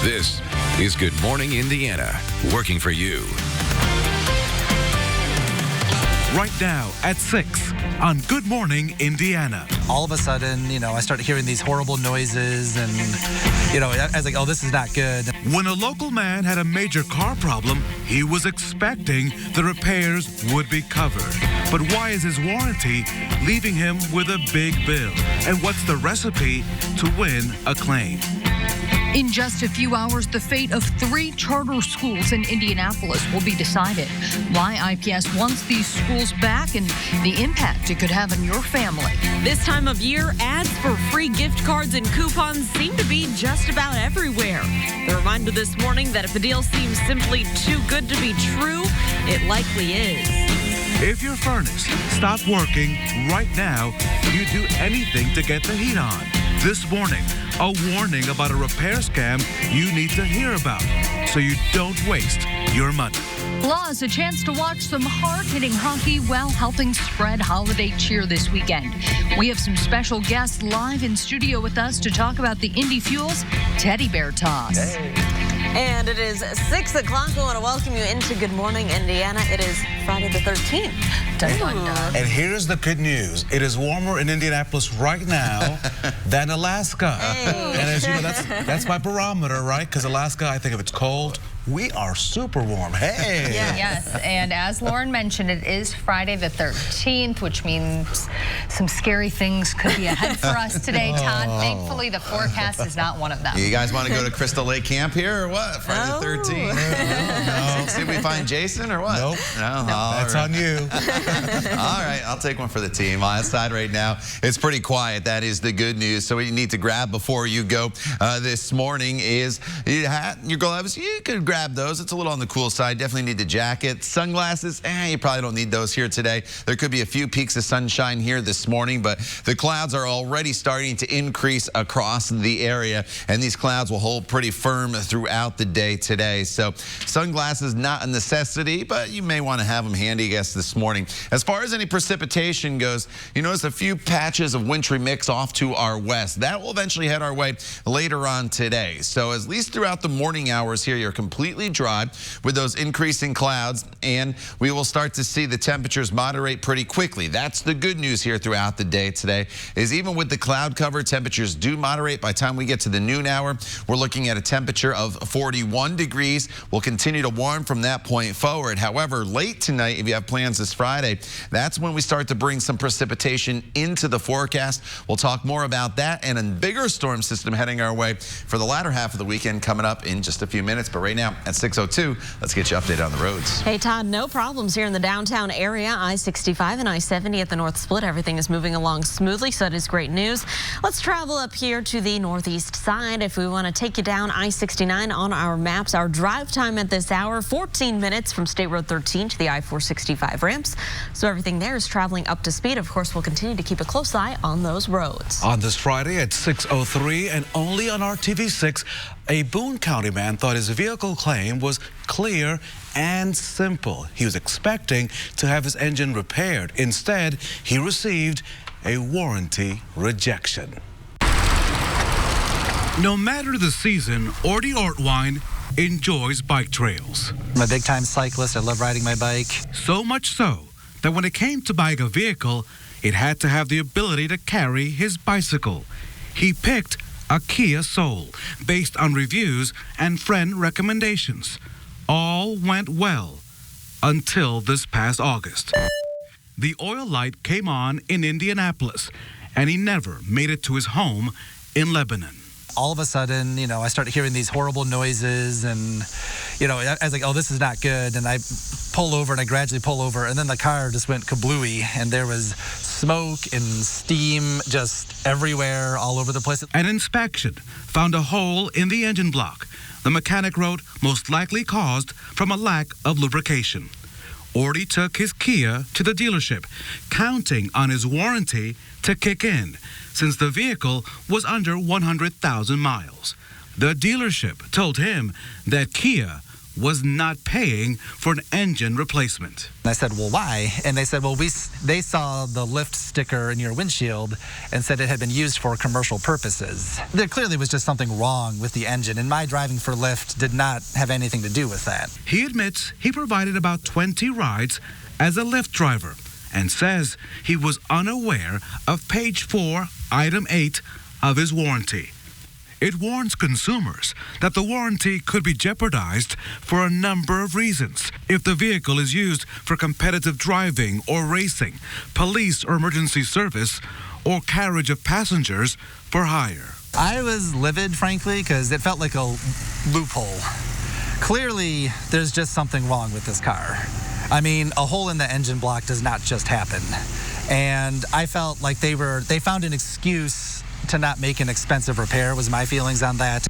This is Good Morning Indiana, working for you. Right now at 6 on Good Morning Indiana. All of a sudden, I started hearing these horrible noises and, I was like, oh, this is not good. When a local man had a major car problem, he was expecting the repairs would be covered. But why is his warranty leaving him with a big bill? And what's the recipe to win a claim? In just a few hours, the fate of 3 charter schools in Indianapolis will be decided. Why IPS wants these schools back and the impact it could have on your family. This time of year, ads for free gift cards and coupons seem to be just about everywhere. The reminder this morning that if a deal seems simply too good to be true, it likely is. If your furnace stopped working right now, you'd do anything to get the heat on. This morning, a warning about a repair scam you need to hear about so you don't waste your money. Plus, a chance to watch some hard-hitting hockey while helping spread holiday cheer this weekend. We have some special guests live in studio with us to talk about the Indy Fuels Teddy Bear Toss. Hey. And it is 6 o'clock. We want to welcome you into Good Morning Indiana. It is Friday the 13th. And here's the good news. It is warmer in Indianapolis right now than Alaska. Hey. And as you know, that's my barometer, right? Because Alaska, I think if it's cold, we are super warm. Hey. Yes, and as Lauren mentioned, it is Friday the 13th, which means some scary things could be ahead for us today, Todd. Thankfully, the forecast is not one of them. You guys want to go to Crystal Lake Camp here or what? Friday the 13th? No. See if we find Jason or what? Nope. No. That's on you. All right, I'll take one for the team. Outside right now, it's pretty quiet. That is the good news. So what you need to grab before you go this morning is your hat, your gloves. You could grab those. It's a little on the cool side. Definitely need the jacket. Sunglasses, you probably don't need those here today. There could be a few peaks of sunshine here this morning, but the clouds are already starting to increase across the area, and these clouds will hold pretty firm throughout the day today. So sunglasses, not a necessity, but you may want to have them handy, I guess, this morning. As far as any precipitation goes, you notice a few patches of wintry mix off to our west. That will eventually head our way later on today. So at least throughout the morning hours here, you're completely dry with those increasing clouds, and we will start to see the temperatures moderate pretty quickly. That's the good news here throughout the day today, is even with the cloud cover, temperatures do moderate. By the time we get to the noon hour, we're looking at a temperature of 41 degrees. We'll continue to warm from that point forward. However, late tonight, if you have plans this Friday, that's when we start to bring some precipitation into the forecast. We'll talk more about that and a bigger storm system heading our way for the latter half of the weekend coming up in just a few minutes. But right now at 6:02, let's get you updated on the roads. Hey, Todd, no problems here in the downtown area. I-65 and I-70 at the North Split. Everything is moving along smoothly, so that is great news. Let's travel up here to the northeast side. If we want to take you down I-69 on our maps, our drive time at this hour, 14 minutes from State Road 13 to the I-465 ramps. So everything there is traveling up to speed. Of course, we'll continue to keep a close eye on those roads. On this Friday at 6:03 and only on RTV6, a Boone County man thought his vehicle claim was clear and simple. He was expecting to have his engine repaired. Instead, he received a warranty rejection. No matter the season, Orty Ortwine enjoys bike trails. I'm a big-time cyclist. I love riding my bike. So much so that when it came to buying a vehicle, it had to have the ability to carry his bicycle. He picked a Kia Soul based on reviews and friend recommendations. All went well until this past August. The oil light came on in Indianapolis, and he never made it to his home in Lebanon. All of a sudden, I started hearing these horrible noises and, I was like, oh, this is not good. And I pull over and I gradually pull over, and then the car just went kablooey, and there was smoke and steam just everywhere, all over the place. An inspection found a hole in the engine block. The mechanic wrote most likely caused from a lack of lubrication. Orty took his Kia to the dealership, counting on his warranty to kick in, since the vehicle was under 100,000 miles. The dealership told him that Kia was not paying for an engine replacement. I said, well, why? And they said, well, they saw the Lyft sticker in your windshield and said it had been used for commercial purposes. There clearly was just something wrong with the engine, and my driving for Lyft did not have anything to do with that. He admits he provided about 20 rides as a Lyft driver and says he was unaware of page 4, item 8 of his warranty. It warns consumers that the warranty could be jeopardized for a number of reasons. If the vehicle is used for competitive driving or racing, police or emergency service, or carriage of passengers for hire. I was livid, frankly, because it felt like a loophole. Clearly, there's just something wrong with this car. I mean, a hole in the engine block does not just happen. And I felt like they found an excuse to not make an expensive repair, was my feelings on that.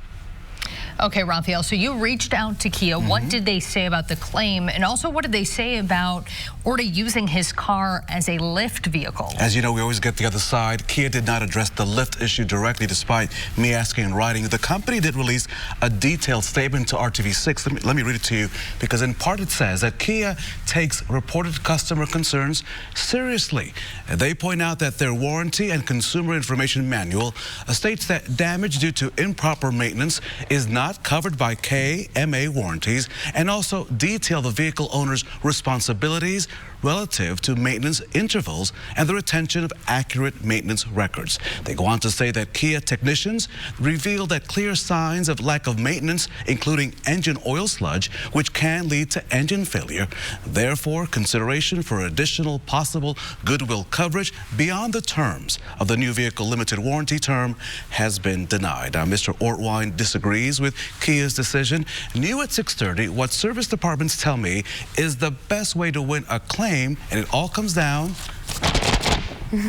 Okay, Raphael, so you reached out to Kia. What did they say about the claim? And also, what did they say about Orta using his car as a Lyft vehicle? As you know, we always get the other side. Kia did not address the Lyft issue directly, despite me asking in writing. The company did release a detailed statement to RTV6. Let me read it to you, because in part it says that Kia takes reported customer concerns seriously. They point out that their warranty and consumer information manual states that damage due to improper maintenance is not covered by KMA warranties, and also detail the vehicle owner's responsibilities relative to maintenance intervals and the retention of accurate maintenance records. They go on to say that Kia technicians revealed that clear signs of lack of maintenance, including engine oil sludge, which can lead to engine failure. Therefore, consideration for additional possible goodwill coverage beyond the terms of the new vehicle limited warranty term has been denied. Now, Mr. Ortwine disagrees with Kia's decision. New at 6:30, what service departments tell me is the best way to win a claim, and it all comes down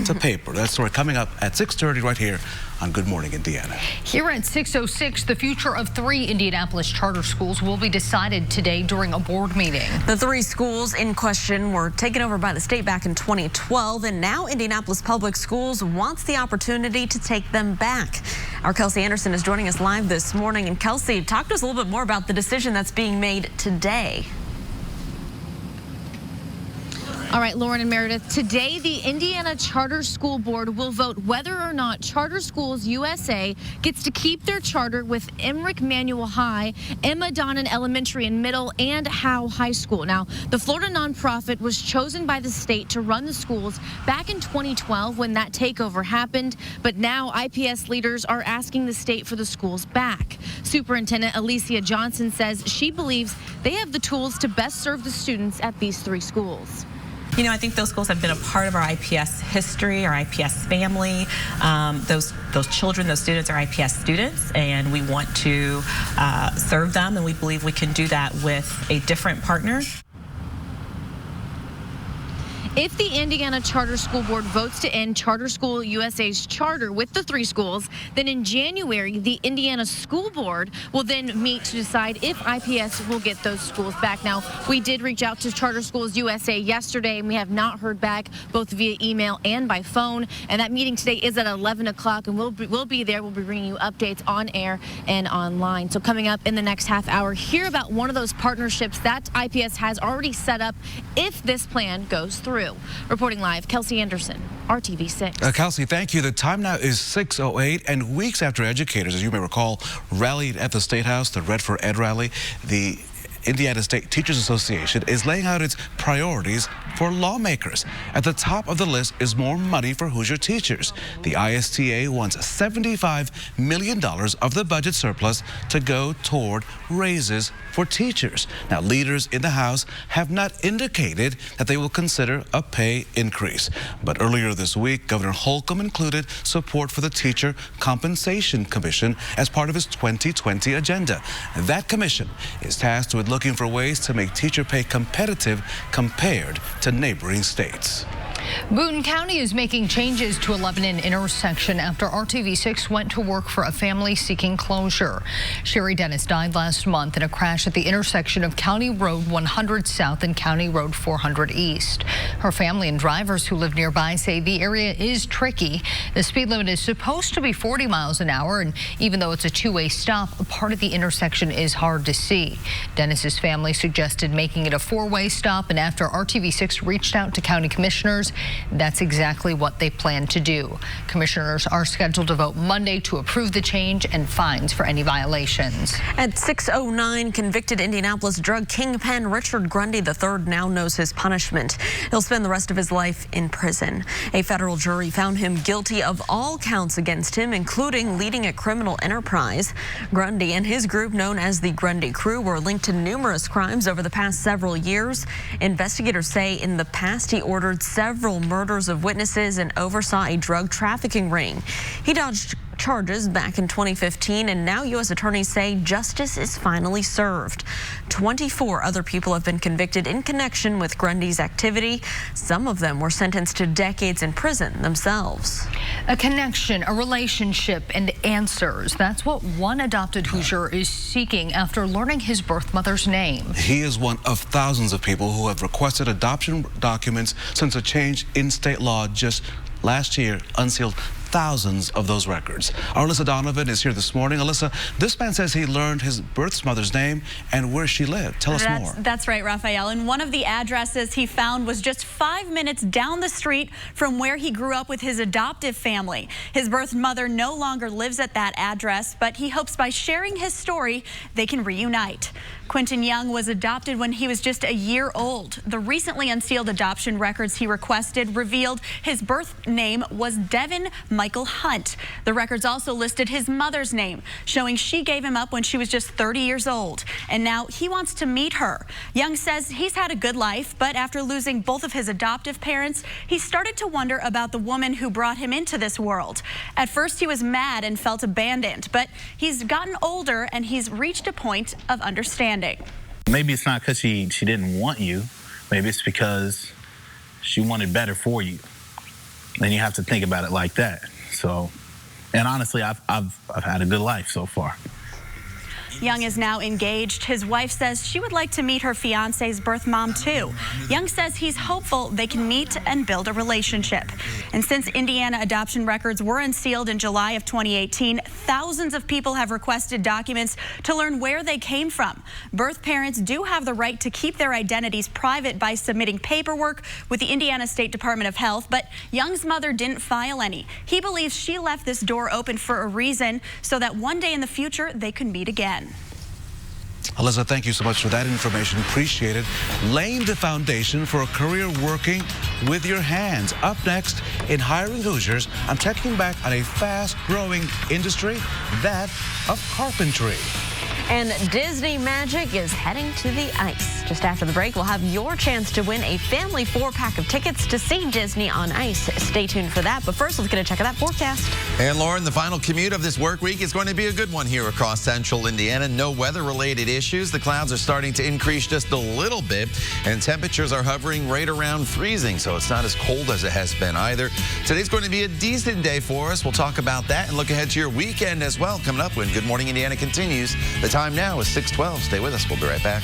to paper. That story coming up at 6:30 right here on Good Morning Indiana. Here at 6:06, the future of 3 Indianapolis charter schools will be decided today during a board meeting. The 3 schools in question were taken over by the state back in 2012, and now Indianapolis Public Schools wants the opportunity to take them back. Our Kelsey Anderson is joining us live this morning. And Kelsey, talk to us a little bit more about the decision that's being made today. All right, Lauren and Meredith, today the Indiana Charter School Board will vote whether or not Charter Schools USA gets to keep their charter with Emmerich Manual High, Emma Donnan Elementary and Middle, and Howe High School. Now, the Florida nonprofit was chosen by the state to run the schools back in 2012 when that takeover happened, but now IPS leaders are asking the state for the schools back. Superintendent Alicia Johnson says she believes they have the tools to best serve the students at these 3 schools. You know, I think those schools have been a part of our IPS history, our IPS family. Those children, those students are IPS students, and we want to serve them, and we believe we can do that with a different partner. If the Indiana Charter School Board votes to end Charter School USA's charter with the 3 schools, then in January, the Indiana School Board will then meet to decide if IPS will get those schools back. Now, we did reach out to Charter Schools USA yesterday, and we have not heard back, both via email and by phone. And that meeting today is at 11 o'clock, and we'll be there. We'll be bringing you updates on air and online. So coming up in the next half hour, hear about one of those partnerships that IPS has already set up if this plan goes through. Reporting live, Kelsey Anderson, RTV6. Kelsey, thank you. The time now is 6:08, and weeks after educators, as you may recall, rallied at the State House, the Red for Ed rally, the Indiana State Teachers Association is laying out its priorities for lawmakers. At the top of the list is more money for Hoosier teachers. The ISTA wants $75 million of the budget surplus to go toward raises for teachers. Now, leaders in the House have not indicated that they will consider a pay increase. But earlier this week, Governor Holcomb included support for the Teacher Compensation Commission as part of his 2020 agenda. That commission is tasked with looking for ways to make teacher pay competitive compared to neighboring states. Boone County is making changes to a Lebanon intersection after RTV6 went to work for a family seeking closure. Sherry Dennis died last month in a crash at the intersection of County Road 100 South and County Road 400 East. Her family and drivers who live nearby say the area is tricky. The speed limit is supposed to be 40 miles an hour, and even though it's a two-way stop, a part of the intersection is hard to see. Dennis's family suggested making it a four-way stop, and after RTV6 reached out to county commissioners, that's exactly what they plan to do. Commissioners are scheduled to vote Monday to approve the change and fines for any violations. At 6:09, convicted Indianapolis drug kingpin Richard Grundy III now knows his punishment. He'll spend the rest of his life in prison. A federal jury found him guilty of all counts against him, including leading a criminal enterprise. Grundy and his group, known as the Grundy Crew, were linked to numerous crimes over the past several years. Investigators say in the past he ordered several murders of witnesses and oversaw a drug trafficking ring. He dodged charges back in 2015, and now U.S. attorneys say justice is finally served. 24 other people have been convicted in connection with Grundy's activity. Some of them were sentenced to decades in prison themselves. A connection, a relationship, and answers. That's what one adopted Hoosier is seeking after learning his birth mother's name. He is one of thousands of people who have requested adoption documents since a change in state law just last year unsealed thousands of those records. Our Alyssa Donovan is here this morning. Alyssa, this man says he learned his birth mother's name and where she lived. Tell us more. That's right, Raphael. And one of the addresses he found was just 5 minutes down the street from where he grew up with his adoptive family. His birth mother no longer lives at that address, but he hopes by sharing his story, they can reunite. Quentin Young was adopted when he was just a year old. The recently unsealed adoption records he requested revealed his birth name was Devin Michael Hunt. The records also listed his mother's name, showing she gave him up when she was just 30 years old. And now he wants to meet her. Young says he's had a good life, but after losing both of his adoptive parents, he started to wonder about the woman who brought him into this world. At first, he was mad and felt abandoned, but he's gotten older and he's reached a point of understanding. Maybe it's not because she didn't want you. Maybe it's because she wanted better for you. And you have to think about it like that. So, and honestly, I've had a good life so far. Young is now engaged. His wife says she would like to meet her fiance's birth mom too. Young says he's hopeful they can meet and build a relationship. And since Indiana adoption records were unsealed in July of 2018, thousands of people have requested documents to learn where they came from. Birth parents do have the right to keep their identities private by submitting paperwork with the Indiana State Department of Health, but Young's mother didn't file any. He believes she left this door open for a reason, so that one day in the future they could meet again. Alyssa, thank you so much for that information. Appreciate it. Laying the foundation for a career working with your hands. Up next, in Hiring Hoosiers, I'm checking back on a fast-growing industry, that of carpentry. And Disney Magic is heading to the ice. Just after the break, we'll have your chance to win a family 4-pack of tickets to see Disney on Ice. Stay tuned for that. But first, let's get a check of that forecast. And Lauren, the final commute of this work week is going to be a good one here across central Indiana. No weather-related issues. The clouds are starting to increase just a little bit, and temperatures are hovering right around freezing, so it's not as cold as it has been either. Today's going to be a decent day for us. We'll talk about that and look ahead to your weekend as well coming up when Good Morning Indiana continues. The time now is 6:12. Stay with us. We'll be right back.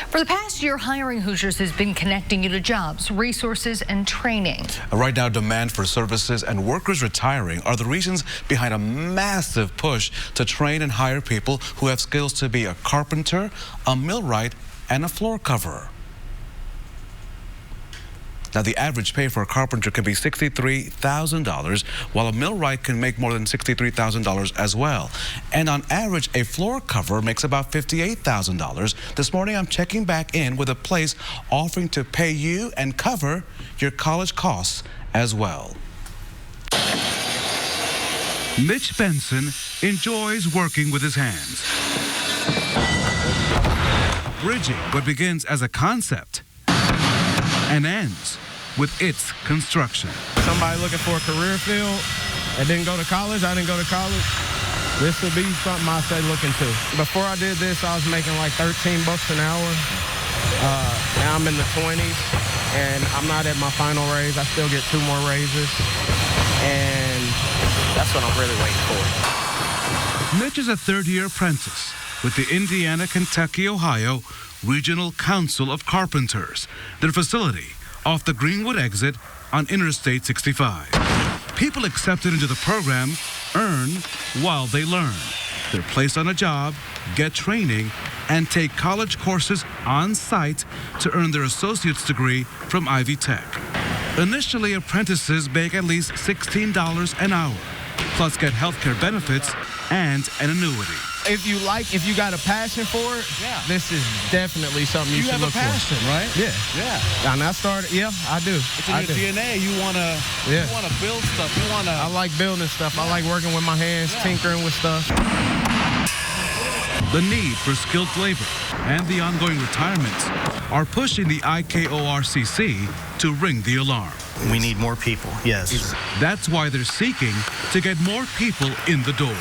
For the past year, Hiring Hoosiers has been connecting you to jobs, resources, and training. Right now, demand for services and workers retiring are the reasons behind a massive push to train and hire people who have skills to be a carpenter, a millwright, and a floor coverer. Now, the average pay for a carpenter can be $63,000, while a millwright can make more than $63,000 as well. And on average, a floor cover makes about $58,000. This morning, I'm checking back in with a place offering to pay you and cover your college costs as well. Mitch Benson enjoys working with his hands. Bridging what begins as a concept and ends with its construction. Somebody looking for a career field that didn't go to college. I didn't go to college. This would be something I say look into. Before I did this, I was making like 13 bucks an hour. Now I'm in the 20s, and I'm not at my final raise. I still get 2 more raises, and that's what I'm really waiting for. Mitch is a third-year apprentice with the Indiana, Kentucky, Ohio Regional Council of Carpenters, their facility off the Greenwood exit on Interstate 65. People accepted into the program earn while they learn. They're placed on a job, get training, and take college courses on site to earn their associate's degree from Ivy Tech. Initially, apprentices make at least $16 an hour, plus get health care benefits and an annuity. If you got a passion for it, this is definitely something you should look for. You have a passion, right? Yeah. And I started, I do. It's in your DNA. You wanna build stuff. I like building stuff. I like working with my hands, tinkering with stuff. The need for skilled labor and the ongoing retirements are pushing the IKORCC to ring the alarm. We need more people, yes. That's why they're seeking to get more people in the door.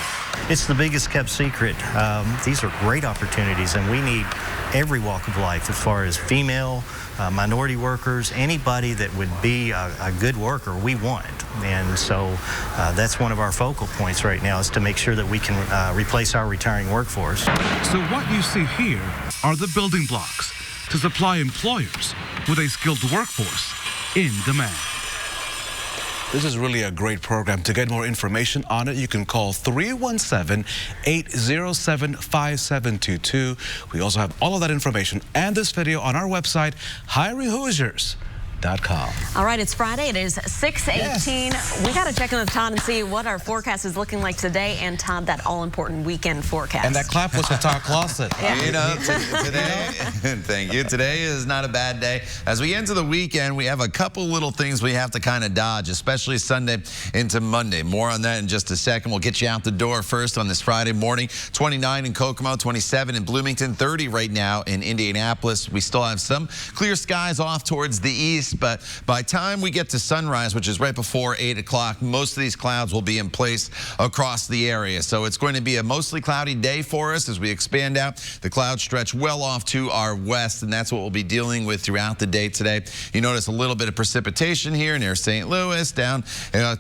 It's the biggest kept secret. These are great opportunities, and we need every walk of life as far as female, minority workers, anybody that would be a good worker, we want. And so that's one of our focal points right now, is to make sure that we can replace our retiring workforce. So what you see here are the building blocks to supply employers with a skilled workforce in demand. This is really a great program. To get more information on it, you can call 317-807-5722. We also have all of that information and this video on our website, HiringHoosiers.com. All right, it's Friday. It is 6:18. Yes. We got to check in with Todd and see what our forecast is looking like today. And Todd, that all-important weekend forecast. And that clap was for Todd Clausen. You know, today, thank you. Today is not a bad day. As we enter the weekend, we have a couple little things we have to kind of dodge, especially Sunday into Monday. More on that in just a second. We'll get you out the door first on this Friday morning. 29 in Kokomo, 27 in Bloomington, 30 right now in Indianapolis. We still have some clear skies off towards the east, but by the time we get to sunrise, which is right before 8 o'clock, most of these clouds will be in place across the area. So it's going to be a mostly cloudy day for us as we expand out. The clouds stretch well off to our west, and that's what we'll be dealing with throughout the day today. You notice a little bit of precipitation here near St. Louis, down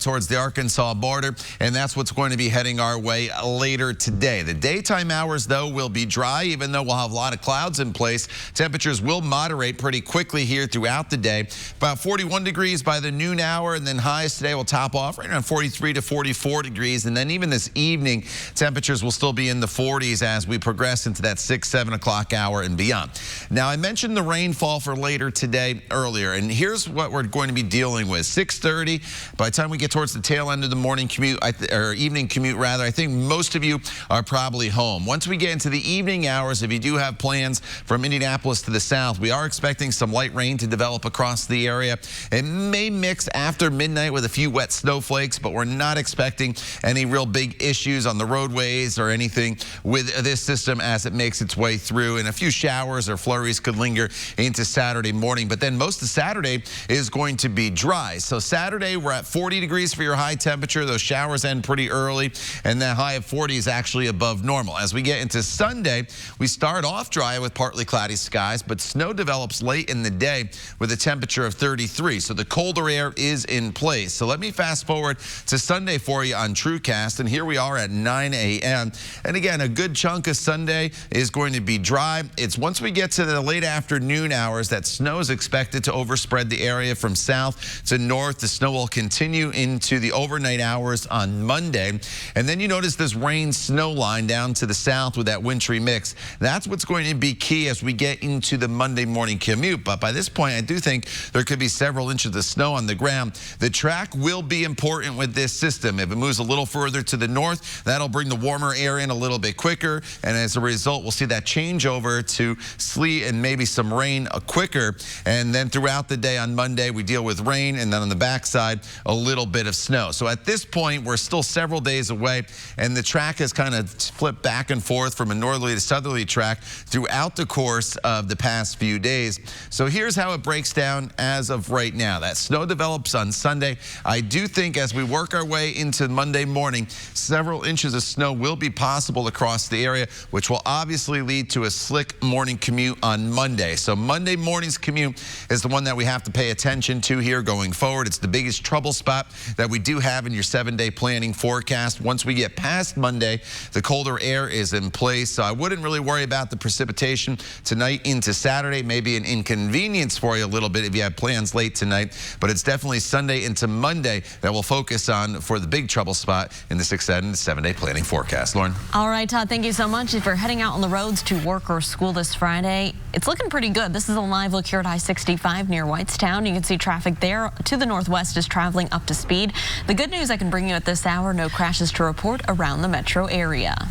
towards the Arkansas border, and that's what's going to be heading our way later today. The daytime hours, though, will be dry, even though we'll have a lot of clouds in place. Temperatures will moderate pretty quickly here throughout the day. About 41 degrees by the noon hour, and then highs today will top off right around 43 to 44 degrees. And then even this evening, temperatures will still be in the 40s as we progress into that 6, 7 o'clock hour and beyond. Now, I mentioned the rainfall for later today earlier, and here's what we're going to be dealing with. 6:30, by the time we get towards the tail end of the morning commute, or evening commute rather, I think most of you are probably home. Once we get into the evening hours, if you do have plans from Indianapolis to the south, we are expecting some light rain to develop across the area. It may mix after midnight with a few wet snowflakes, but we're not expecting any real big issues on the roadways or anything with this system as it makes its way through. And a few showers or flurries could linger into Saturday morning. But then most of Saturday is going to be dry. So Saturday, we're at 40 degrees for your high temperature. Those showers end pretty early, and that high of 40 is actually above normal. As we get into Sunday, we start off dry with partly cloudy skies, but snow develops late in the day with a temperature of 33. So the colder air is in place. So let me fast forward to Sunday for you on TrueCast, and here we are at 9 a.m. And again, a good chunk of Sunday is going to be dry. It's once we get to the late afternoon hours that snow is expected to overspread the area from south to north. The snow will continue into the overnight hours on Monday. And then you notice this rain-snow line down to the south with that wintry mix. That's what's going to be key as we get into the Monday morning commute. But by this point, I do think there could be several inches of snow on the ground. The track will be important with this system. If it moves a little further to the north, that'll bring the warmer air in a little bit quicker. And as a result, we'll see that change over to sleet and maybe some rain quicker. And then throughout the day on Monday, we deal with rain, and then on the backside, a little bit of snow. So at this point, we're still several days away, and the track has kind of flipped back and forth from a northerly to southerly track throughout the course of the past few days. So here's how it breaks down as of right now. That snow develops on Sunday. I do think as we work our way into Monday morning, several inches of snow will be possible across the area, which will obviously lead to a slick morning commute on Monday. So Monday morning's commute is the one that we have to pay attention to here going forward. It's the biggest trouble spot that we do have in your 7-day planning forecast. Once we get past Monday, the colder air is in place, so I wouldn't really worry about the precipitation tonight into Saturday. Maybe an inconvenience for you a little bit if you have plans late tonight, but it's definitely Sunday into Monday that we'll focus on for the big trouble spot in the 7-day planning forecast. Lauren? All right, Todd, thank you so much. If you're heading out on the roads to work or school this Friday, it's looking pretty good. This is a live look here at I-65 near Whitestown. You can see traffic there to the northwest is traveling up to speed. The good news I can bring you at this hour, no crashes to report around the metro area.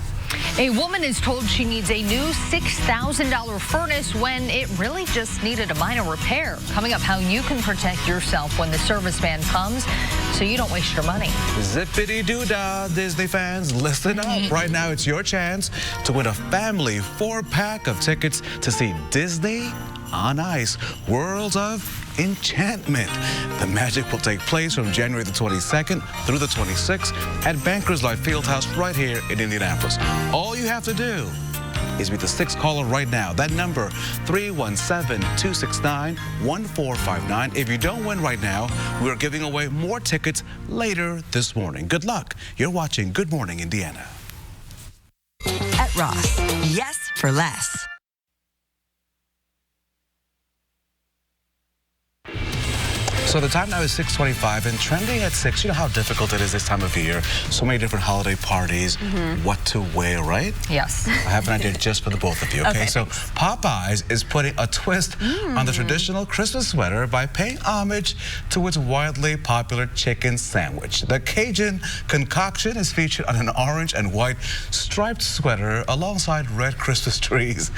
A woman is told she needs a new $6,000 furnace when it really just needed a minor repair. Coming up, how you can protect yourself when the service man comes so you don't waste your money. Zippity-doo-dah, Disney fans, listen up. Right now, it's your chance to win a family 4-pack of tickets to see Disney on Ice, Worlds of Enchantment. The magic will take place from January the 22nd through the 26th at Bankers Life Fieldhouse right here in Indianapolis. All you have to do is be the 6th caller right now. That number, 317-269-1459. If you don't win right now, we're giving away more tickets later this morning. Good luck. You're watching Good Morning Indiana. At Ross, yes for less. So the time now is 6:25 and trending at 6. You know how difficult it is this time of year. So many different holiday parties. What to wear, right? Yes. I have an idea just for the both of you, okay? So Popeyes is putting a twist on the traditional Christmas sweater by paying homage to its wildly popular chicken sandwich. The Cajun concoction is featured on an orange and white striped sweater alongside red Christmas trees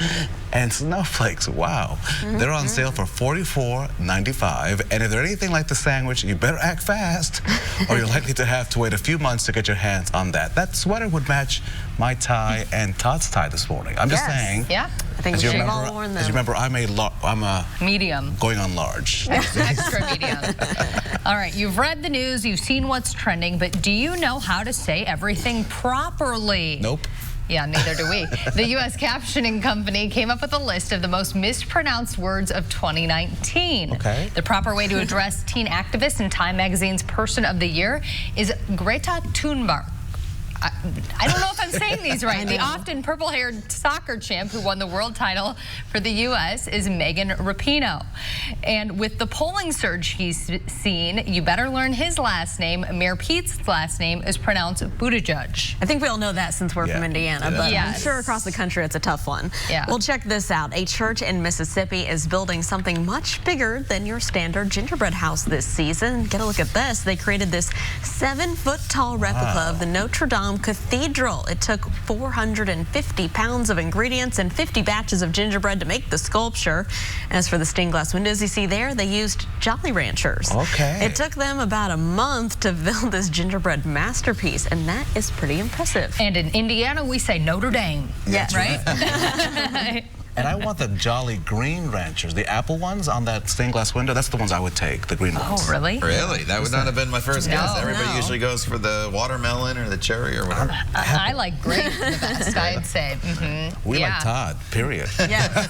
and snowflakes. Wow. They're on sale for $44.95. And if they're anything like the sandwich, you better act fast or you're likely to have to wait a few months to get your hands on that. That sweater would match my tie and Todd's tie this morning. I'm just saying. Yeah. I think we've all worn them. As you remember, I'm a medium. Going on large. Extra medium. All right, you've read the news, you've seen what's trending, but do you know how to say everything properly? Nope. Yeah, neither do we. The U.S. Captioning Company came up with a list of the most mispronounced words of 2019. Okay. The proper way to address teen activists and Time Magazine's Person of the Year is Greta Thunberg. I don't know if I'm saying these right. The often purple-haired soccer champ who won the world title for the U.S. is Megan Rapinoe. And with the polling surge he's seen, you better learn his last name. Mayor Pete's last name is pronounced Buttigieg. I think we all know that since we're from Indiana, but I'm sure across the country it's a tough one. Yeah. Well, check this out. A church in Mississippi is building something much bigger than your standard gingerbread house this season. Get a look at this. They created this 7-foot-tall replica of the Notre Dame Cathedral. It took 450 pounds of ingredients and 50 batches of gingerbread to make the sculpture. As for the stained glass windows you see there, they used Jolly Ranchers. Okay. It took them about a month to build this gingerbread masterpiece, and that is pretty impressive. And in Indiana, we say Notre Dame. Yes. Right? And I want the Jolly Green Ranchers, the apple ones on that stained glass window. That's the ones I would take, the green ones. Oh, really? Really? That would not have been my first guess. Everybody usually goes for the watermelon or the cherry or whatever. I like grape the best, I'd say. We like Todd, period. Yeah.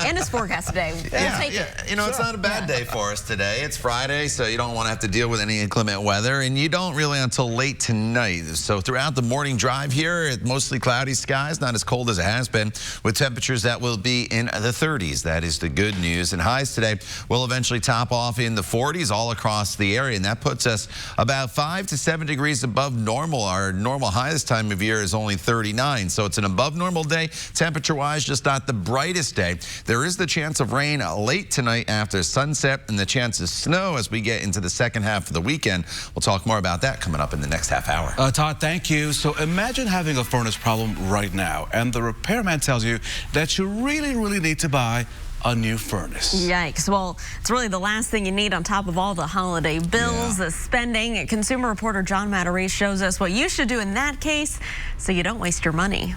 And it's forecast today. We'll take it. You know, it's not a bad day for us today. It's Friday, so you don't want to have to deal with any inclement weather, and you don't really until late tonight. So throughout the morning drive here, mostly cloudy skies, not as cold as it has been, with temperatures that will be in the 30s. That is the good news. And highs today will eventually top off in the 40s all across the area, and that puts us about 5 to 7 degrees above normal. Our normal high this time of year is only 39, so it's an above normal day temperature-wise, just not the brightest day. There is the chance of rain late tonight after sunset and the chance of snow as we get into the second half of the weekend. We'll talk more about that coming up in the next half hour. Todd, thank you. So imagine having a furnace problem right now, and the repairman tells you that you really need to buy a new furnace. Yikes. Well, it's really the last thing you need on top of all the holiday bills, the spending. Consumer reporter John Matarese shows us what you should do in that case so you don't waste your money.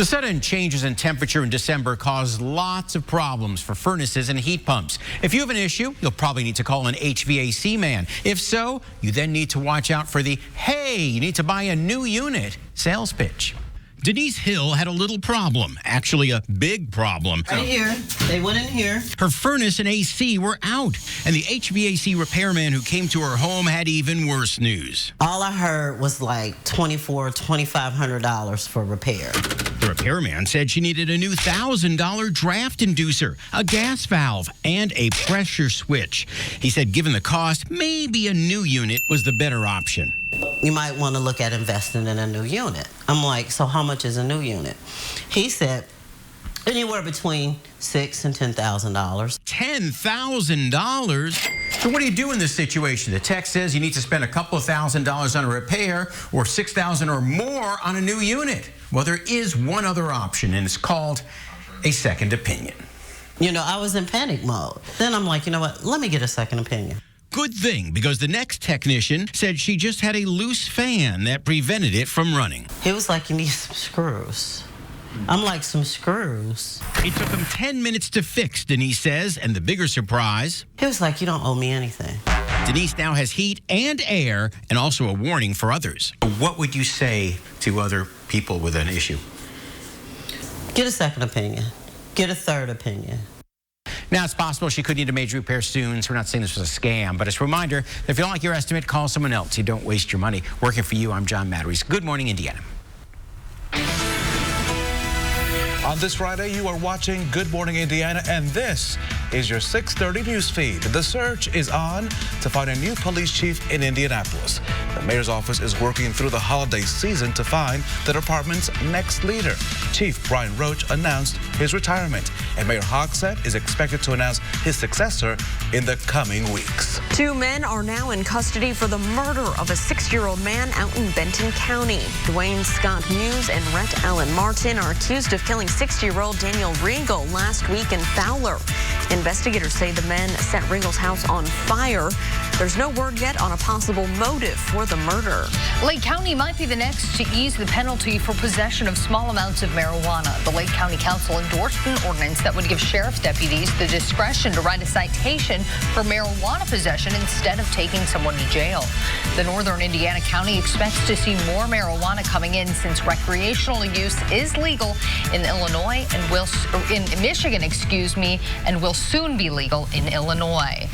The sudden changes in temperature in December caused lots of problems for furnaces and heat pumps. If you have an issue, you'll probably need to call an HVAC man. If so, you then need to watch out for the, hey, you need to buy a new unit sales pitch. Denise Hill had a little problem, actually a big problem. Right here. They went in here. Her furnace and AC were out, and the HVAC repairman who came to her home had even worse news. All I heard was like $2,500 for repair. The repairman said she needed a new $1,000 draft inducer, a gas valve, and a pressure switch. He said given the cost, maybe a new unit was the better option. You might want to look at investing in a new unit. I'm like, so how much is a new unit? He said anywhere between $6,000 and $10,000. $10,000? So what do you do in this situation? The text says you need to spend a couple of $1,000s on a repair or $6,000 or more on a new unit. Well, there is one other option, and it's called a second opinion. You know, I was in panic mode. Then I'm like, you know what? Let me get a second opinion. Good thing, because the next technician said she just had a loose fan that prevented it from running. He was like, you need some screws. I'm like, some screws? It took him 10 minutes to fix, Denise says, and the bigger surprise... He was like, you don't owe me anything. Denise now has heat and air, and also a warning for others. What would you say to other people with an issue? Get a second opinion. Get a third opinion. Now, it's possible she could need a major repair soon, so we're not saying this was a scam, but it's a reminder that if you don't like your estimate, call someone else. You don't waste your money. Working for you, I'm John Matteries. Good morning, Indiana. On this Friday, you are watching Good Morning Indiana, and this is your 6:30 news feed. The search is on to find a new police chief in Indianapolis. The mayor's office is working through the holiday season to find the department's next leader. Chief Brian Roach announced his retirement, and Mayor Hogsett is expected to announce his successor in the coming weeks. 2 men are now in custody for the murder of a 6-year-old man out in Benton County. Dwayne Scott Muse and Rhett Allen Martin are accused of killing 60-year-old Daniel Regal last week in Fowler. Investigators say the men set Regal's house on fire. There's no word yet on a possible motive for the murder. Lake County might be the next to ease the penalty for possession of small amounts of marijuana. The Lake County Council endorsed an ordinance that would give sheriff's deputies the discretion to write a citation for marijuana possession instead of taking someone to jail. The Northern Indiana County expects to see more marijuana coming in since recreational use is legal in Illinois and in Michigan, and will soon be legal in Illinois.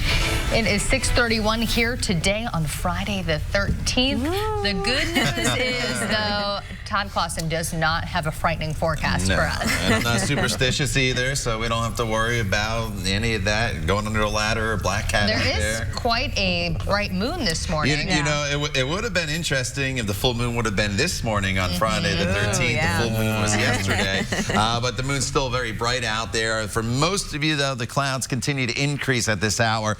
It is 6:31 here today on Friday the 13th. Ooh. The good news is, though, Todd Clausen does not have a frightening forecast for us. And I'm not superstitious either, so we don't have to worry about any of that, going under a ladder or black cat there out is there. Quite a bright moon this morning. You know, it would have been interesting if the full moon would have been this morning on Friday the 13th. Yeah. The full moon was yesterday. But the moon's still very bright out there. For most of you, though, the clouds continue to increase at this hour,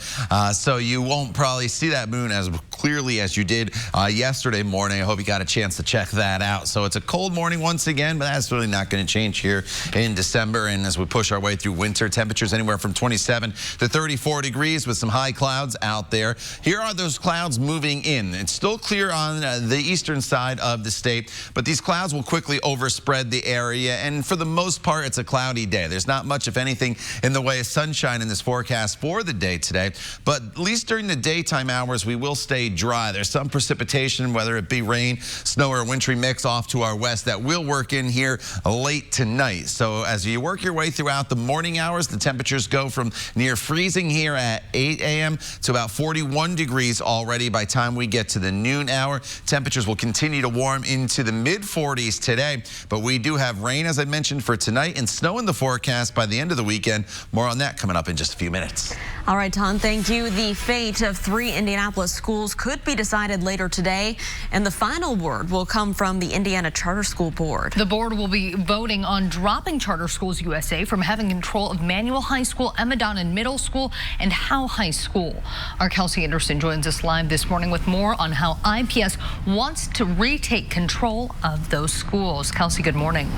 so you won't probably see that moon as clearly as you did yesterday morning. I hope you got a chance to check that out. So it's a cold morning once again, but that's really not going to change here in December. And as we push our way through winter, temperatures anywhere from 27 to 34 degrees with some high clouds out there. Here are those clouds moving in. It's still clear on the eastern side of the state, but these clouds will quickly overspread the area. And for the most part, it's a cloudy day. There's not much, if anything, in the way of sunshine in this forecast for the day today. But at least during the daytime hours, we will stay dry. There's some precipitation, whether it be rain, snow, or wintry mix off to our west that will work in here late tonight. So as you work your way throughout the morning hours, the temperatures go from near freezing here at 8 a.m. to about 41 degrees already by the time we get to the noon hour. Temperatures will continue to warm into the mid-40s today, but we do have rain, as I mentioned, for tonight and snow in the forecast by the end of the weekend. More on that coming up in just a few minutes. All right, Tom, thank you. The fate of 3 Indianapolis schools could be decided later today, and the final word will come from the Indiana Charter School Board. The board will be voting on dropping Charter Schools USA from having control of Manual High School, Emma Donnan Middle School, and Howe High School. Our Kelsey Anderson joins us live this morning with more on how IPS wants to retake control of those schools. Kelsey, good morning.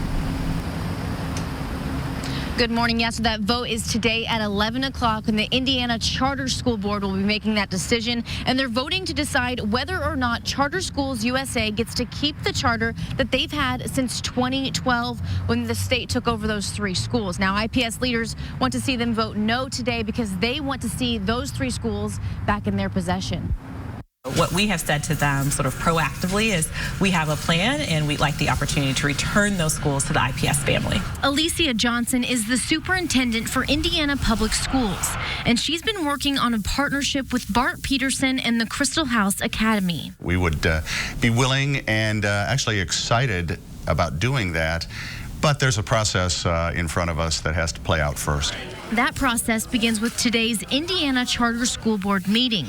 Good morning. Yes, that vote is today at 11 o'clock, and the Indiana Charter School Board will be making that decision. And they're voting to decide whether or not Charter Schools USA gets to keep the charter that they've had since 2012 when the state took over those 3 schools. Now, IPS leaders want to see them vote no today because they want to see those 3 schools back in their possession. What we have said to them sort of proactively is we have a plan and we'd like the opportunity to return those schools to the IPS family. Alicia Johnson is the superintendent for Indiana Public Schools, and she's been working on a partnership with Bart Peterson and the Crystal House Academy. We would be willing and actually excited about doing that, but there's a process in front of us that has to play out first. That process begins with today's Indiana Charter School Board meeting.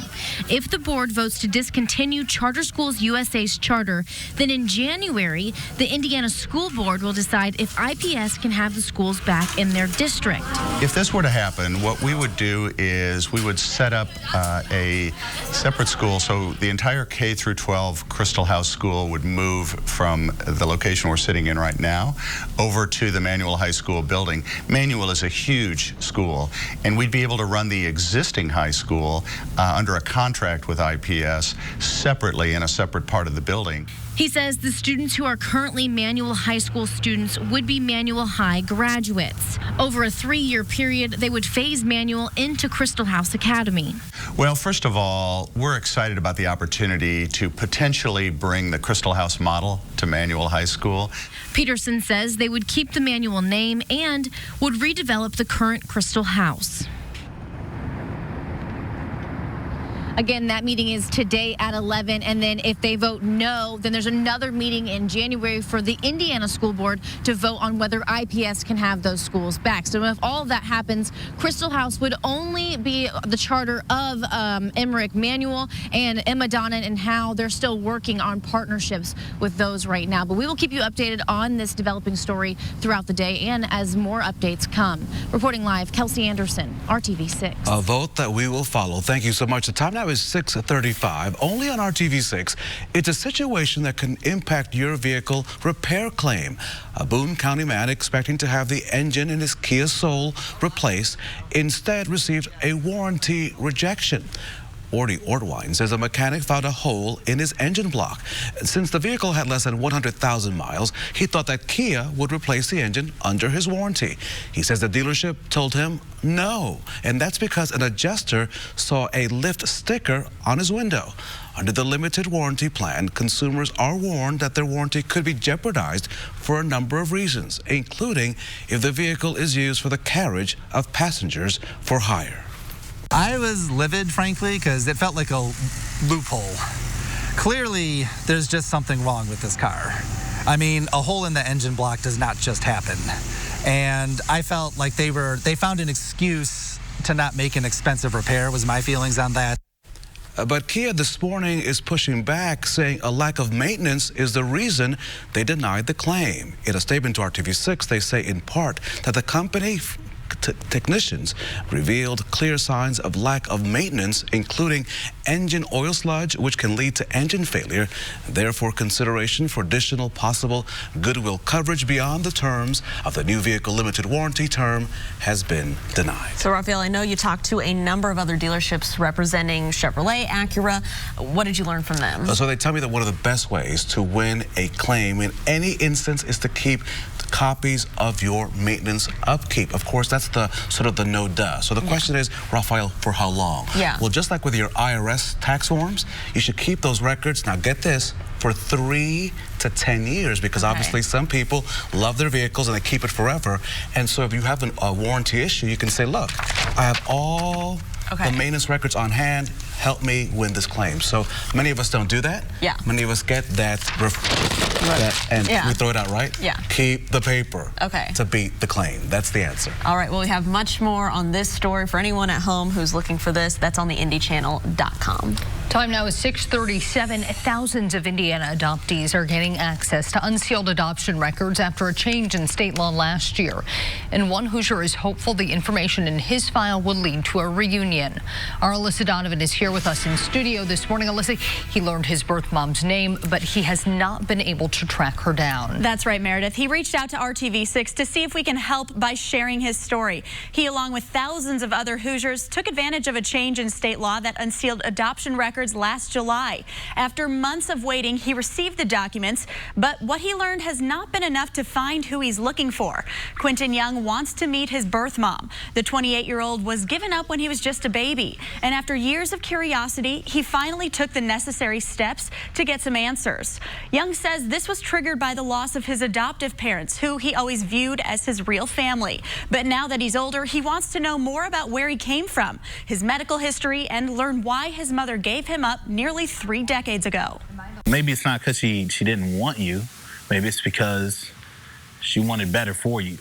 If the board votes to discontinue Charter Schools USA's charter, then in January, the Indiana School Board will decide if IPS can have the schools back in their district. If this were to happen, what we would do is we would set up a separate school, so the entire K through 12 Crystal House School would move from the location we're sitting in right now over to the Manual High School building. Manual is a huge school, and we'd be able to run the existing high school under a contract with IPS separately in a separate part of the building. He says the students who are currently Manual High School students would be Manual High graduates. Over a 3-year period, they would phase Manual into Crystal House Academy. Well, first of all, we're excited about the opportunity to potentially bring the Crystal House model to Manual High School. Peterson says they would keep the Manual name and would redevelop the current Crystal House. Again, that meeting is today at 11, and then if they vote no, then there's another meeting in January for the Indiana School Board to vote on whether IPS can have those schools back. So if all of that happens, Crystal House would only be the charter of Emmerich Manual and Emma Donnan and Howe. They're still working on partnerships with those right now. But we will keep you updated on this developing story throughout the day and as more updates come. Reporting live, Kelsey Anderson, RTV6. A vote that we will follow. Thank you so much. The time now is 6:35. Only on RTV6, it's a situation that can impact your vehicle repair claim. A Boone County man expecting to have the engine in his Kia Soul replaced instead received a warranty rejection. Orty Ortwine says a mechanic found a hole in his engine block. Since the vehicle had less than 100,000 miles, he thought that Kia would replace the engine under his warranty. He says the dealership told him no, and that's because an adjuster saw a lift sticker on his window. Under the limited warranty plan, consumers are warned that their warranty could be jeopardized for a number of reasons, including if the vehicle is used for the carriage of passengers for hire. I was livid, frankly, because it felt like a loophole. Clearly, there's just something wrong with this car. I mean, a hole in the engine block does not just happen. And I felt like they found an excuse to not make an expensive repair, was my feelings on that. But Kia this morning is pushing back, saying a lack of maintenance is the reason they denied the claim. In a statement to RTV6, they say in part that the company technicians revealed clear signs of lack of maintenance, including engine oil sludge, which can lead to engine failure. Therefore, consideration for additional possible goodwill coverage beyond the terms of the new vehicle limited warranty term has been denied. So, Raphael, I know you talked to a number of other dealerships representing Chevrolet, Acura. What did you learn from them? So they tell me that one of the best ways to win a claim in any instance is to keep copies of your maintenance upkeep. Of course, that's the sort of the no-duh. So the question is, Raphael, for how long? Yeah. Well, just like with your IRS tax forms, you should keep those records, now get this, for 3 to 10 years, because obviously some people love their vehicles and they keep it forever. And so if you have a warranty issue, you can say, look, I have all the maintenance records on hand, help me win this claim. So many of us don't do that. Yeah. Many of us get that and we throw it out, right? Yeah. Keep the paper to beat the claim. That's the answer. All right, well, we have much more on this story for anyone at home who's looking for this. That's on the IndyChannel.com. Time now is 6:37. Thousands of Indiana adoptees are getting access to unsealed adoption records after a change in state law last year. And one Hoosier is hopeful the information in his file will lead to a reunion. Our Alyssa Donovan is here here with us in studio this morning. Alyssa, he learned his birth mom's name, but he has not been able to track her down. That's right, Meredith. He reached out to RTV6 to see if we can help by sharing his story. He, along with thousands of other Hoosiers, took advantage of a change in state law that unsealed adoption records last July. After months of waiting, he received the documents, but what he learned has not been enough to find who he's looking for. Quentin Young wants to meet his birth mom. The 28-year-old was given up when he was just a baby, and after years of curiosity, he finally took the necessary steps to get some answers. Young says this was triggered by the loss of his adoptive parents, who he always viewed as his real family. But now that he's older, he wants to know more about where he came from, his medical history, and learn why his mother gave him up nearly 3 decades ago. Maybe it's not because she didn't want you. Maybe it's because she wanted better for you.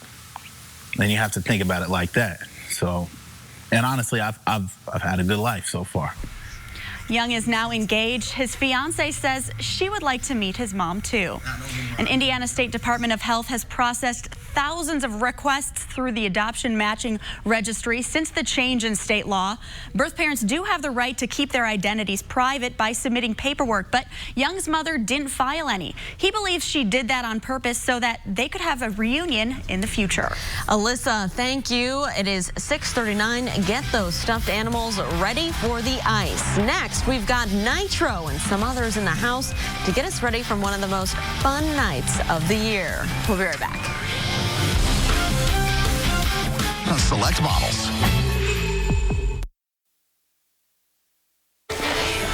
Then you have to think about it like that. So, and honestly, I've had a good life so far. Young is now engaged. His fiancée says she would like to meet his mom, too. An Indiana State Department of Health has processed thousands of requests through the adoption matching registry since the change in state law. Birth parents do have the right to keep their identities private by submitting paperwork, but Young's mother didn't file any. He believes she did that on purpose so that they could have a reunion in the future. Alyssa, thank you. It is 6:39. Get those stuffed animals ready for the ice. Next, we've got Nitro and some others in the house to get us ready for one of the most fun nights of the year. We'll be right back. Select models.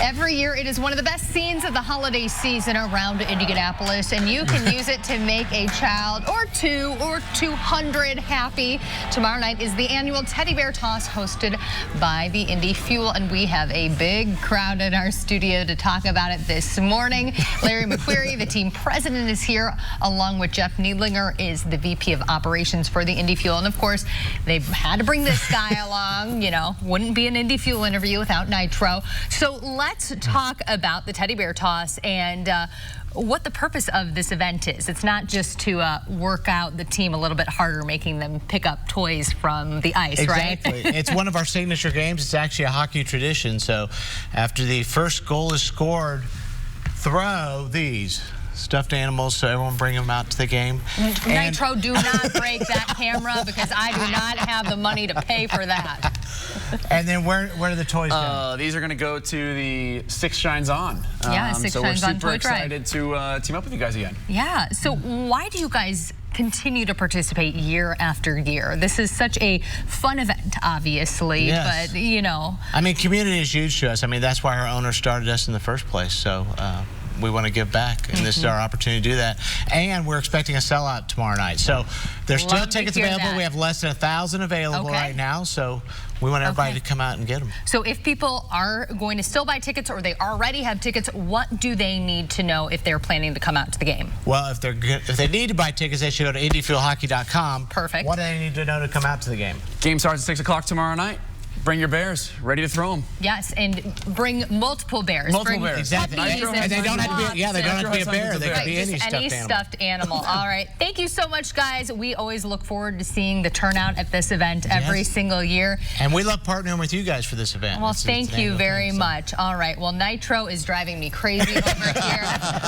Every year, it is one of the best scenes of the holiday season around Indianapolis, and you can use it to make a child or 2 or 200 happy. Tomorrow night is the annual Teddy Bear Toss hosted by the Indy Fuel, and we have a big crowd in our studio to talk about it this morning. Larry McQuarrie, the team president, is here, along with Jeff Needlinger, is the VP of Operations for the Indy Fuel. And of course, they've had to bring this guy along. You know, wouldn't be an Indy Fuel interview without Nitro. So let's talk about the Teddy Bear Toss and what the purpose of this event is. It's not just to work out the team a little bit harder, making them pick up toys from the ice, exactly. Right? It's one of our signature games. It's actually a hockey tradition. So after the first goal is scored, throw these stuffed animals, so everyone bring them out to the game. Nitro, do not break that camera, because I do not have the money to pay for that. And then where do the toys go? These are going to go to the Six Shines On. Yeah, Six Shines On So we're Toy super excited to team up with you guys again. Yeah, so why do you guys continue to participate year after year? This is such a fun event, obviously, yes. But, you know. I mean, community is huge to us. I mean, that's why our owner started us in the first place. So we want to give back, and this is our opportunity to do that. And we're expecting a sellout tomorrow night. So there's still tickets available. We have less than 1,000 available right now. So we want everybody to come out and get them. So if people are going to still buy tickets, or they already have tickets, what do they need to know if they're planning to come out to the game? Well, if they need to buy tickets, they should go to IndyFuelHockey.com. Perfect. What do they need to know to come out to the game? Game starts at 6 o'clock tomorrow night. Bring your bears, ready to throw them. Yes, and bring multiple bears. Multiple bears. Exactly. And they don't have to be, they don't have to be a bear. They can be any stuffed animal. All right. Thank you so much, guys. We always look forward to seeing the turnout at this event every single year. And we love partnering with you guys for this event. Well, thank you very much. All right. Well, Nitro is driving me crazy over here.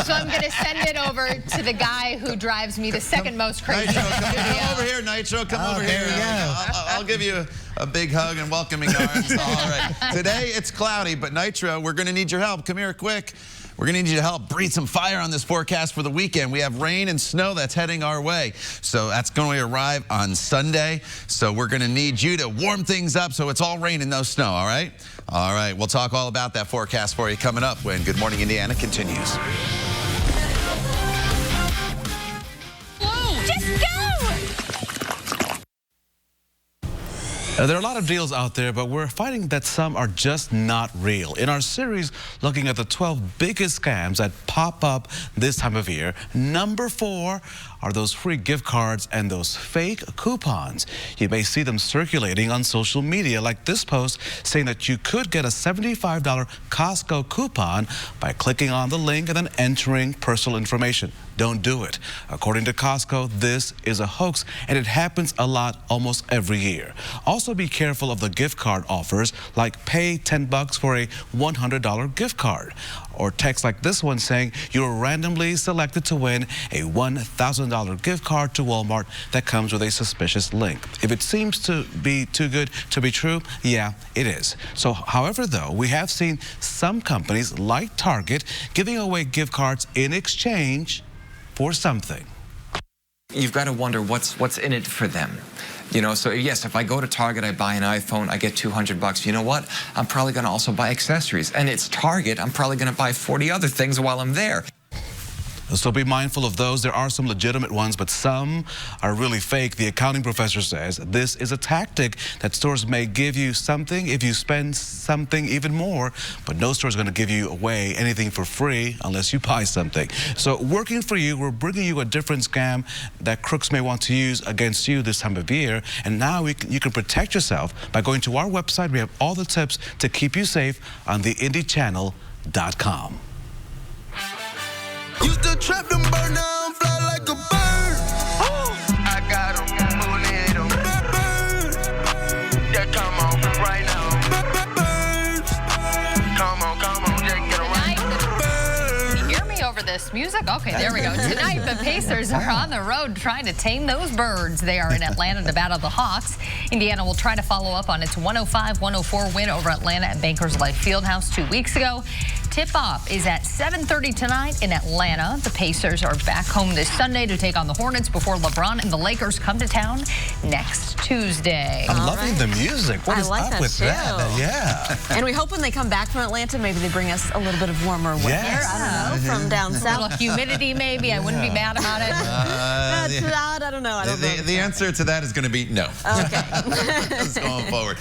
So I'm going to send it over to the guy who drives me the second most crazy. Nitro, come over here, Nitro. Come over here. There you go. I'll give you a big hug and welcoming arms. All right. Today it's cloudy, but Nitro, we're going to need your help. Come here quick. We're going to need you to help breathe some fire on this forecast for the weekend. We have rain and snow that's heading our way. So that's going to arrive on Sunday. So we're going to need you to warm things up so it's all rain and no snow, all right? All right. We'll talk all about that forecast for you coming up when Good Morning Indiana continues. There are a lot of deals out there, but we're finding that some are just not real. In our series looking at the 12 biggest scams that pop up this time of year, number 4 are those free gift cards and those fake coupons. You may see them circulating on social media, like this post saying that you could get a $75 Costco coupon by clicking on the link and then entering personal information. don't do it. According to Costco, this is a hoax, and it happens a lot almost every year. Also be careful of the gift card offers, like pay $10 for a $100 gift card, or text like this one saying you're randomly selected to win a $1,000 gift card to Walmart that comes with a suspicious link. If it seems to be too good to be true, yeah, it is. So, however, though, we have seen some companies like Target giving away gift cards in exchange for something. You've got to wonder what's in it for them. You know, so yes, if I go to Target, I buy an iPhone, I get $200. You know what? I'm probably going to also buy accessories. And it's Target. I'm probably going to buy 40 other things while I'm there. So be mindful of those. There are some legitimate ones, but some are really fake. The accounting professor says this is a tactic that stores may give you something if you spend something even more, but no store is going to give you away anything for free unless you buy something. So working for you, we're bringing you a different scam that crooks may want to use against you this time of year. And now you can protect yourself by going to our website. We have all the tips to keep you safe on theindychannel.com. Used to trap them, burn down, fly like a bird. I got them, bullet them. Birds, yeah, come on, right now. Birds, come on, just get them right. Can you hear me over this music? Okay, there we go. Tonight, the Pacers are on the road trying to tame those birds. They are in Atlanta to battle the Hawks. Indiana will try to follow up on its 105-104 win over Atlanta at Bankers Life Fieldhouse 2 weeks ago. Tip-off is at 7:30 tonight in Atlanta. The Pacers are back home this Sunday to take on the Hornets before LeBron and the Lakers come to town next Tuesday. I'm loving the music. What is up with that? Yeah. And we hope when they come back from Atlanta, maybe they bring us a little bit of warmer weather. Yes. I don't know, from down south. A little humidity, maybe. I wouldn't be mad about it. That's odd. I don't know. The answer to that is going to be no. Okay. Let's go forward.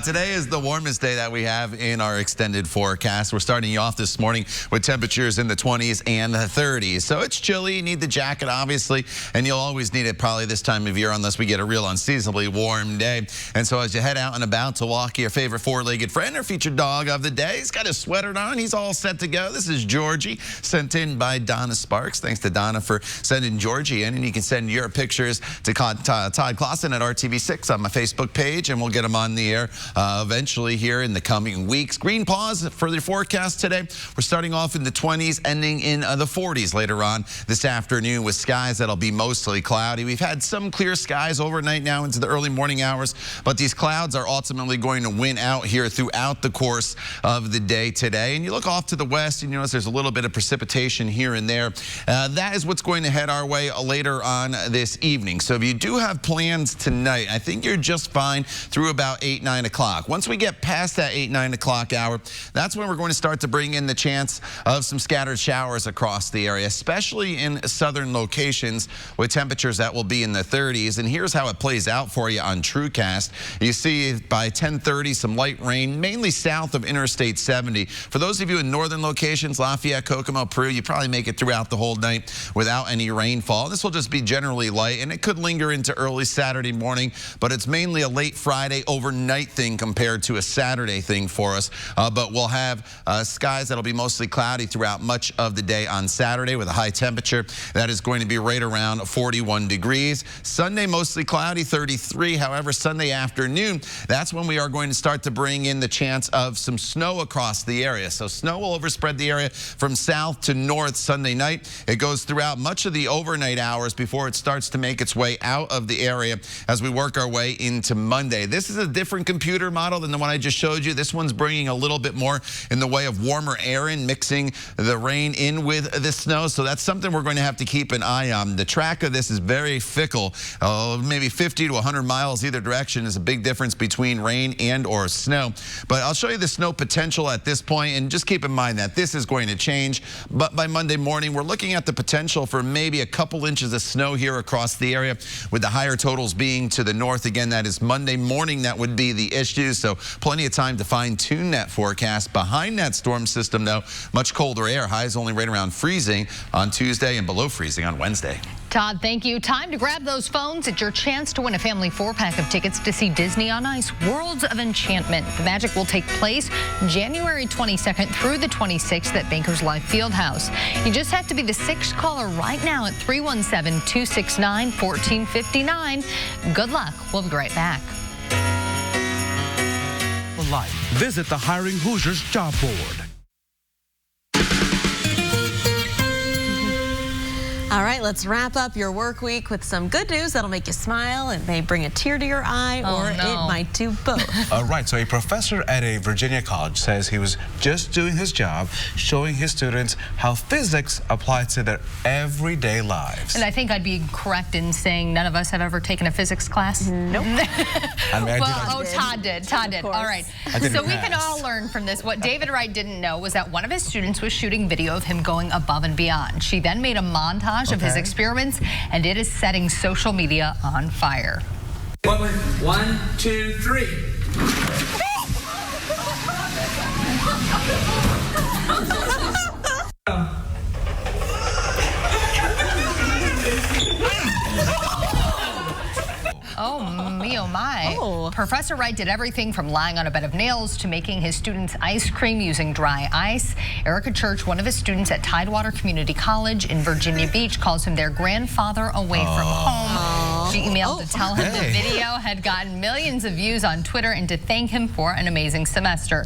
Today is the warmest day that we have in our extended forecast. We're starting you off this morning with temperatures in the 20s and the 30s. So it's chilly. You need the jacket, obviously, and you'll always need it probably this time of year unless we get a real unseasonably warm day. And so as you head out and about to walk your favorite four-legged friend or featured dog of the day, he's got his sweater on. He's all set to go. This is Georgie, sent in by Donna Sparks. Thanks to Donna for sending Georgie in. And you can send your pictures to Todd Clausen at RTV6 on my Facebook page, and we'll get them on the air eventually here in the coming weeks. Green pause for the forecast today. We're starting off in the 20s, ending in the 40s later on this afternoon with skies that'll be mostly cloudy. We've had some clear skies overnight now into the early morning hours, but these clouds are ultimately going to win out here throughout the course of the day today. And you look off to the west and you notice there's a little bit of precipitation here and there. That is what's going to head our way later on this evening. So if you do have plans tonight, I think you're just fine through about 8, 9 o'clock. Once we get past that 8, 9 o'clock hour, that's when we're going to start to bring in the chance of some scattered showers across the area, especially in southern locations with temperatures that will be in the 30s. And here's how it plays out for you on TrueCast. You see by 10:30 some light rain, mainly south of Interstate 70. For those of you in northern locations, Lafayette, Kokomo, Peru, you probably make it throughout the whole night without any rainfall. This will just be generally light, and it could linger into early Saturday morning, but it's mainly a late Friday overnight thing compared to a Saturday thing for us. But we'll have skies that'll be mostly cloudy throughout much of the day on Saturday with a high temperature that is going to be right around 41 degrees. Sunday, mostly cloudy, 33. However, Sunday afternoon, that's when we are going to start to bring in the chance of some snow across the area. So snow will overspread the area from south to north Sunday night. It goes throughout much of the overnight hours before it starts to make its way out of the area as we work our way into Monday. This is a different computer model than the one I just showed you. This one's bringing a little bit more in the way of warmer air in, mixing the rain in with the snow. So that's something we're going to have to keep an eye on. The track of this is very fickle. Maybe 50 to 100 miles either direction is a big difference between rain and or snow. But I'll show you the snow potential at this point, and just keep in mind that this is going to change. But by Monday morning, we're looking at the potential for maybe a couple inches of snow here across the area, with the higher totals being to the north. Again, that is Monday morning. That would be the issue. So plenty of time to fine tune that forecast behind that storm center. system, though. Much colder air. Highs only right around freezing on Tuesday and below freezing on Wednesday. Todd, thank you. Time to grab those phones. It's your chance to win a family 4-pack of tickets to see Disney on Ice, Worlds of Enchantment. The magic will take place January 22nd through the 26th at Bankers Life Fieldhouse. You just have to be the 6th caller right now at 317-269-1459. Good luck. We'll be right back. Life. Visit the Hiring Hoosiers job board. All right, let's wrap up your work week with some good news that'll make you smile. It may bring a tear to your eye, or it might do both. Right, so a professor at a Virginia college says he was just doing his job, showing his students how physics applies to their everyday lives. And I think I'd be correct in saying none of us have ever taken a physics class. Nope. Todd did. Todd did. All right. So we can all learn from this. What David Wright didn't know was that one of his students was shooting video of him going above and beyond. She then made a montage of his experiments, and it is setting social media on fire. 1, 2, 3. Oh, me, oh my. Professor Wright did everything from lying on a bed of nails to making his students ice cream using dry ice. Erica Church, one of his students at Tidewater Community College in Virginia Beach, calls him their grandfather away from home. She emailed to tell him the video had gotten millions of views on Twitter and to thank him for an amazing semester.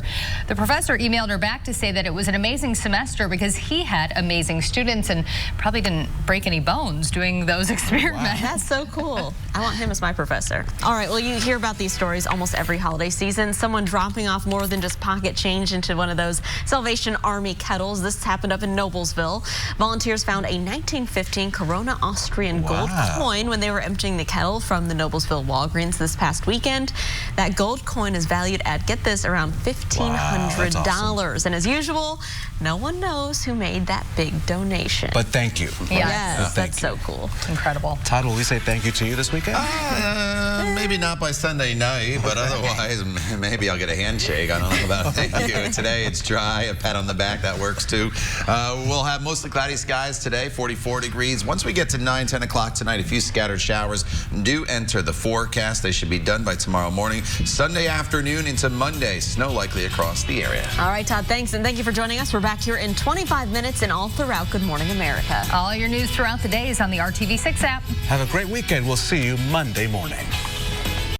The professor emailed her back to say that it was an amazing semester because he had amazing students and probably didn't break any bones doing those experiments. Wow. That's so cool. I want him as my professor. All right, well, you hear about these stories almost every holiday season. Someone dropping off more than just pocket change into one of those Salvation Army kettles. This happened up in Noblesville. Volunteers found a 1915 Corona Austrian gold coin when they were emptying the kettle from the Noblesville Walgreens this past weekend. That gold coin is valued at, get this, around $1,500. Awesome. And as usual, no one knows who made that big donation. But thank you. Yes, that's so cool. Incredible. Todd, will we say thank you to you this weekend? Maybe not by Sunday night, but otherwise, maybe I'll get a handshake. I don't know about thank you. Today, it's dry. A pat on the back, that works too. We'll have mostly cloudy skies today, 44 degrees. Once we get to 9, 10 o'clock tonight, a few scattered showers do enter the forecast. They should be done by tomorrow morning. Sunday afternoon into Monday, snow likely across the area. All right, Todd, thanks, and thank you for joining us. We're back here in 25 minutes and all throughout Good Morning America. All your news throughout the day is on the RTV6 app. Have a great weekend. We'll see you Monday morning.